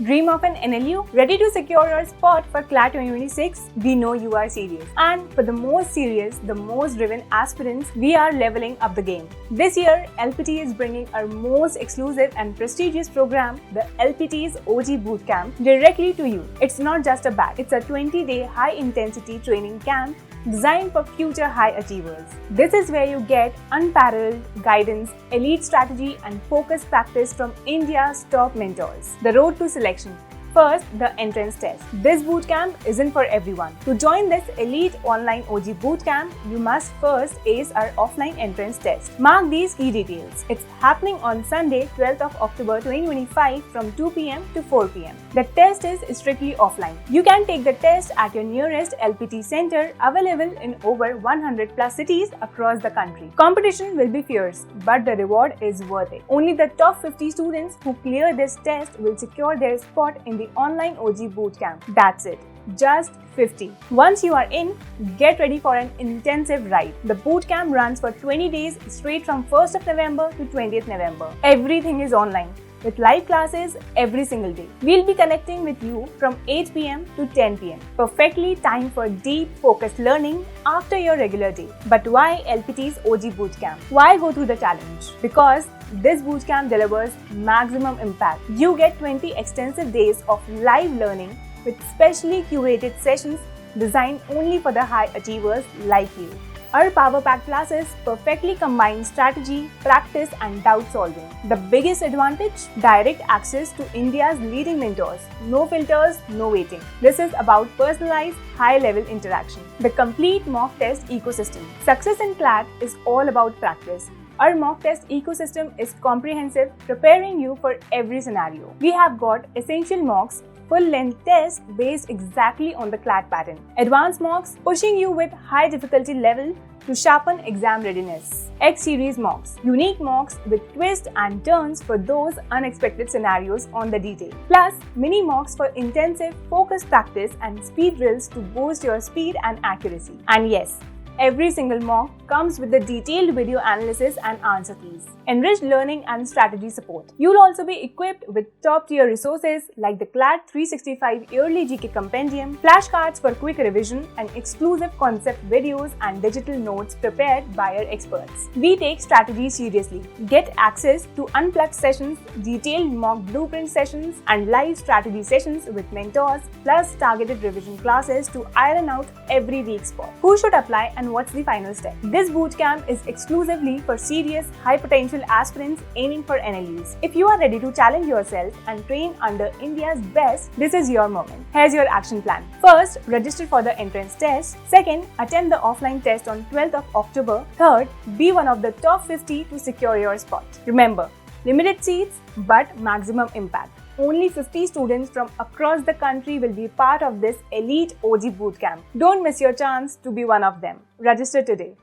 Dream of an NLU? Ready to secure your spot for CLAT 2026? We know you are serious. And for the most serious, the most driven aspirants, we are leveling up the game. This year, LPT is bringing our most exclusive and prestigious program, the LPT's OG Bootcamp, directly to you. It's not just a batch, it's a 20-day high-intensity training camp designed for future high achievers. This is where you get unparalleled guidance, elite strategy, and focused practice from India's top mentors. The road to selection. First, the entrance test. This bootcamp isn't for everyone. To join this elite online OG bootcamp, you must first ace our offline entrance test. Mark these key details. It's happening on Sunday, 12th of October 2025 from 2 p.m. to 4 p.m. The test is strictly offline. You can take the test at your nearest LPT center, available in over 100 plus cities across the country. Competition will be fierce, but the reward is worth it. Only the top 50 students who clear this test will secure their spot in the online OG bootcamp. That's it. Just 50. Once you are in, get ready for an intensive ride. The bootcamp runs for 20 days straight from 1st of November to 20th November. Everything is online, with live classes every single day. We'll be connecting with you from 8 p.m. to 10 p.m. Perfectly timed for deep, focused learning after your regular day. But why LPT's OG Bootcamp? Why go through the challenge? Because this bootcamp delivers maximum impact. You get 20 extensive days of live learning with specially curated sessions designed only for the high achievers like you. Our power-packed classes perfectly combine strategy, practice, and doubt solving. The biggest advantage? Direct access to India's leading mentors. No filters, no waiting. This is about personalized, high-level interaction. The complete mock test ecosystem. Success in CLAT is all about practice. Our mock test ecosystem is comprehensive, preparing you for every scenario. We have got essential mocks, full-length tests based exactly on the CLAT pattern. Advanced mocks pushing you with high difficulty level to sharpen exam readiness. X-series mocks, unique mocks with twists and turns for those unexpected scenarios on the detail. Plus, mini mocks for intensive, focused practice and speed drills to boost your speed and accuracy. And yes, every single mock comes with the detailed video analysis and answer keys, enriched learning and strategy support. You'll also be equipped with top-tier resources like the CLAT 365 Yearly GK Compendium, flashcards for quick revision, and exclusive concept videos and digital notes prepared by our experts. We take strategy seriously. Get access to unplugged sessions, detailed mock blueprint sessions, and live strategy sessions with mentors, plus targeted revision classes to iron out every weak spot. Who should apply and what's the final step? This bootcamp is exclusively for serious, high-potential aspirants aiming for NLUs. If you are ready to challenge yourself and train under India's best, this is your moment. Here's your action plan. First, register for the entrance test. Second, attend the offline test on 12th of October. Third, be one of the top 50 to secure your spot. Remember, limited seats but maximum impact. Only 50 students from across the country will be part of this elite OG bootcamp. Don't miss your chance to be one of them. Register today.